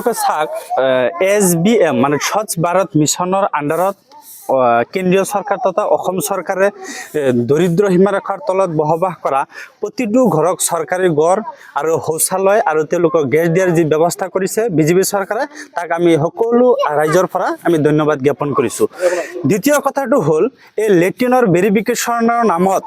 চাওক SBM মানে স্বচ্ছ ভাৰত মিছনৰ আণ্ডাৰত কেন্দ্ৰীয় চৰকাৰ তথা অসম চৰকাৰে দৰিদ্ৰ সীমাৰেখাৰ তলত বসবাস কৰা প্ৰতিটো ঘৰক চৰকাৰী ঘৰ আৰু শৌচালয় আৰু তেওঁলোকক গেছ দিয়াৰ যি ব্যৱস্থা কৰিছে বিজেপি চৰকাৰে তাক আমি সকলো ৰাইজৰ পৰা আমি ধন্যবাদ জ্ঞাপন কৰিছোঁ। দ্বিতীয় কথাটো হ'ল এই লেট্ৰিনৰ ভেৰিফিকেশ্যনৰ নামত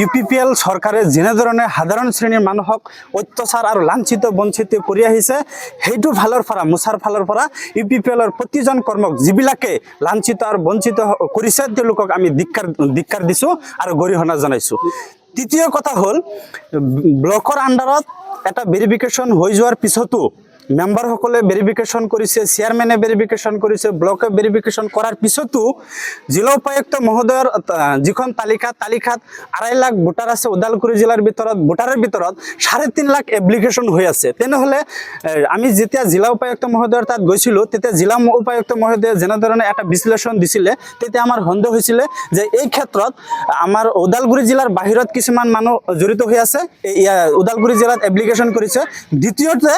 UPPL চৰকাৰে যেনেধৰণে সাধাৰণ শ্ৰেণীৰ মানুহক অত্যাচাৰ আৰু লাঞ্ছিত বঞ্চিত কৰি আহিছে সেইটো ফালৰ পৰা মোচাৰ ফালৰ পৰা UPPLৰ প্ৰতিজন কৰ্মক যিবিলাকে লাঞ্ছিত আৰু বঞ্চিত কৰিছে তেওঁলোকক আমি ধিক্কাৰ দিছোঁ আৰু গৰিহণা জনাইছোঁ। তৃতীয় কথা হ'ল ব্লকৰ আণ্ডাৰত এটা ভেৰিফিকেশ্যন হৈ যোৱাৰ পিছতো মেম্বাৰসকলে ভেৰিফিকেশ্যন কৰিছে, চেয়াৰমেনে ভেৰিফিকেশ্যন কৰিছে, ব্লকে ভেৰিফিকেশ্যন কৰাৰ পিছতো জিলা উপায়ুক্ত মহোদয়ৰ যিখন তালিকাত 2.5 লাখ ভোটাৰ আছে ওদালগুৰি জিলাৰ ভিতৰত, ভোটাৰৰ ভিতৰত 3.5 লাখ এপ্লিকেশ্যন হৈ আছে। তেনেহ'লে আমি যেতিয়া জিলা উপায়ুক্ত মহোদয়ৰ তাত গৈছিলোঁ তেতিয়া জিলা উপায়ুক্ত মহোদয়ে যেনেধৰণে এটা বিশ্লেষণ দিছিলে তেতিয়া আমাৰ সন্দেহ হৈছিলে যে এই ক্ষেত্ৰত আমাৰ ওদালগুৰি জিলাৰ বাহিৰত কিছুমান মানুহ জড়িত হৈ আছে, ওদালগুৰি জিলাত এপ্লিকেশ্যন কৰিছে। দ্বিতীয়তে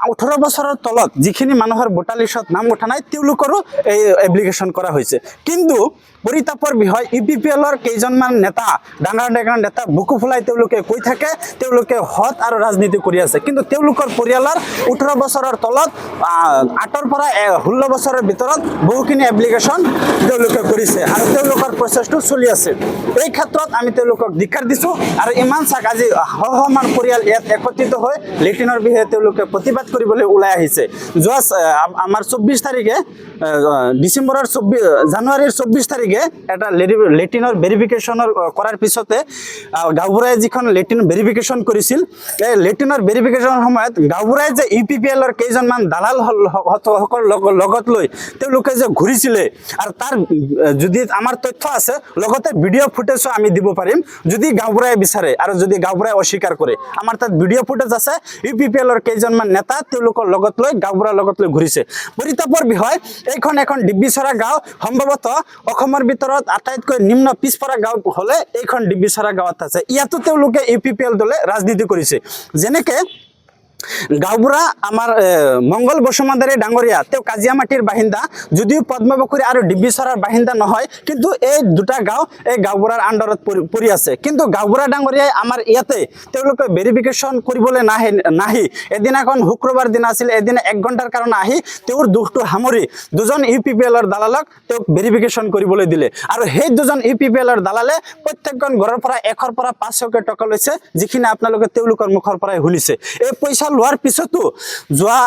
18 বছৰৰ তলত যিখিনি মানুহৰ ভোটাৰ লিষ্টত নাম উঠা নাই তেওঁলোকৰো এই এপ্লিকেশ্যন কৰা হৈছে। কিন্তু পৰিতাপৰ বিষয় UPPLৰ কেইজনমান নেতা ডাঙৰ নেতা বুকু ফুলাই তেওঁলোকে কৈ থাকে তেওঁলোকে হৎ আৰু ৰাজনীতি কৰি আছে, কিন্তু তেওঁলোকৰ পৰিয়ালৰ 18 বছৰৰ তলত 8 পৰা 16 বছৰৰ ভিতৰত বহুখিনি এপ্লিকেশ্যন তেওঁলোকে কৰিছে আৰু তেওঁলোকৰ প্ৰচেছটো চলি আছে। এই ক্ষেত্ৰত আমি তেওঁলোকক ধিক্কাৰ দিছোঁ আৰু ইমান চাক আজি সহমান পৰিয়াল ইয়াত একত্ৰিত হৈ লেট্ৰিনৰ বিষয়ে তেওঁলোকে প্ৰতিবাদ কৰিবলৈ ওলাই আহিছে। যোৱা আমাৰ 24 তাৰিখে জানুৱাৰীৰ 24 তাৰিখে এটা লেট্ৰিনৰ ভেৰিফিকেশ্যনৰ কৰাৰ পিছতে গাঁওবুঢ়াই যিখন লেট্ৰিন ভেৰিফিকেশ্যন কৰিছিল এই লেট্ৰিনৰ ভেৰিফিকেশ্যনৰ সময়ত গাঁওবুঢ়াই যে UPPLৰ কেইজনমান দালাল সকল লগত লৈ তেওঁলোকে যে ঘূৰিছিলে আৰু তাৰ যদি আমাৰ তথ্য আছে লগতে ভিডিঅ' ফুটেজো আমি দিব পাৰিম যদি গাঁওবুঢ়াই বিচাৰে আৰু যদি গাঁওবুঢ়াই অস্বীকাৰ কৰে। আমাৰ তাত ভিডিঅ' ফুটেজ আছে UPPLৰ কেইজনমান নেতা তেওঁলোকৰ লগত লৈ গাঁওবুঢ়াৰ লগত লৈ ঘূৰিছে। পৰিতাপৰ বিষয় এইখন এখন ডিব্বিচৰা গাঁও, সম্ভৱতঃ অসমৰ ভিতৰত আটাইতকৈ নিম্ন পিছপৰা গাঁও হ'লে এইখন ডিব্বিচৰা গাঁৱত আছে। ইয়াতো তেওঁলোকে UPPL দলে ৰাজনীতি কৰিছে। যেনেকৈ গাঁওবুঢ়া আমাৰ মংগল বসুমতাৰী ডাঙৰীয়া তেওঁ কাজিয়ামাটিৰ বাসিন্দা, যদিও পদ্মপুখুৰী আৰু ডিব্বিচৰাৰ বাসিন্দা নহয়, কিন্তু এই দুটা গাঁও এই গাঁওবুঢ়াৰ আণ্ডাৰত পৰি আছে। কিন্তু গাঁওবুঢ়া ডাঙৰীয়াই আমাৰ ইয়াতে তেওঁলোকে ভেৰিফিকেশ্যন কৰিবলৈ নাহি এদিনাখন শুক্ৰবাৰ দিন আছিল, এদিন 1 ঘণ্টাৰ কাৰণে আহি তেওঁৰ দুখটো সামৰি 2জন UPPLৰ দালালক তেওঁক ভেৰিফিকেশ্যন কৰিবলৈ দিলে আৰু সেই 2জন UPPLৰ দালালে প্ৰত্যেকজন ঘৰৰ পৰা 100 পৰা 500 টকা লৈছে, যিখিনি আপোনালোকে তেওঁলোকৰ মুখৰ পৰাই শুনিছে। এই পইচা লোৱাৰ পিছতো যোৱা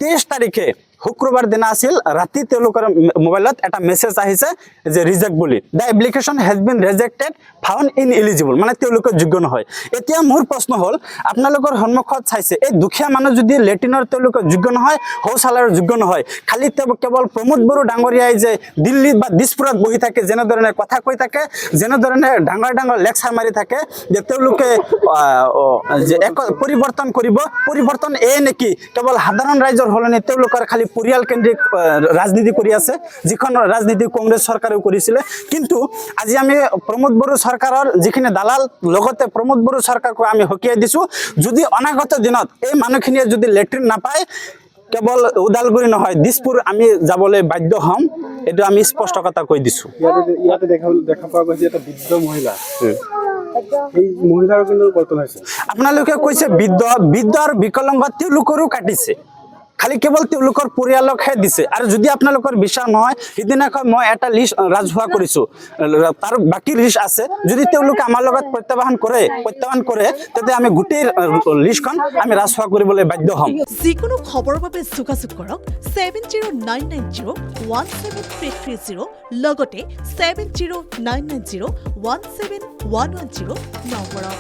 23 তাৰিখে শুক্ৰবাৰ দিনা আছিল ৰাতি তেওঁলোকৰ মোবাইলত এটা মেছেজ আহিছে যে ৰিজেক্ট বুলি, the application has been rejected found ineligible, মানে তেওঁলোকে যোগ্য নহয়। এতিয়া মোৰ প্ৰশ্ন হ'ল আপোনালোকৰ সন্মুখত চাইছে এই দুখীয়া মানুহ যদি লেট্ৰিনৰ তেওঁলোকে যোগ্য নহয়, শৌচালয়ৰ যোগ্য নহয়, খালি কেৱল প্ৰমোদ বড়ো ডাঙৰীয়াই যে দিল্লীত বা দিছপুৰত বহি থাকে যেনেধৰণে কথা কৈ থাকে, যেনেধৰণে ডাঙৰ লেকচাৰ মাৰি থাকে যে তেওঁলোকে যে পৰিৱৰ্তন কৰিব, পৰিৱৰ্তন নেকি কেৱল সাধাৰণ ৰাইজৰ সলনি তেওঁলোকৰ খালি পৰিয়াল কেন্দ্ৰিক ৰাজনীতি কৰি আছে, যিখন ৰাজনীতি কংগ্ৰেছ চৰকাৰেও কৰিছিলে। কিন্তু আজি আমি প্ৰমোদ বড়ো চৰকাৰৰ যিখিনি দালাল লগতে প্ৰমোদ বড়ো চৰকাৰক আমি সকীয়াই দিছোঁ, যদি অনাগত দিনত এই মানুহখিনিয়ে যদি লেট্ৰিন নাপায় কেৱল ওদালগুৰি নহয় দিছপুৰ আমি যাবলৈ বাধ্য হ'ম, এইটো আমি স্পষ্ট কথা কৈ দিছোঁ। ইয়াতে দেখা পোৱা গৈছে এটা বৃদ্ধ মহিলা, এই মহিলাৰো কিন্তু কল্পনা হৈছে আপোনালোকে কৈছে বৃদ্ধ আৰু বিকলাংগ তেওঁলোকৰো কাটিছে, খালি কেৱল তেওঁলোকৰ পৰিয়ালকহে দিছে। আৰু যদি আপোনালোকৰ বিশ্বাস নহয় সিদিনাখন মই এটা লিষ্ট ৰাজহুৱা কৰিছোঁ, তাৰ বাকী লিষ্ট আছে, যদি তেওঁলোকে আমাৰ লগত প্ৰত্যাহ্বান কৰে তেতিয়া আমি গোটেই লিষ্টখন আমি ৰাজহুৱা কৰিবলৈ বাধ্য হ'ম। যিকোনো খবৰৰ বাবে যোগাযোগ কৰক 7099017330 লগতে 7099017110 নম্বৰত।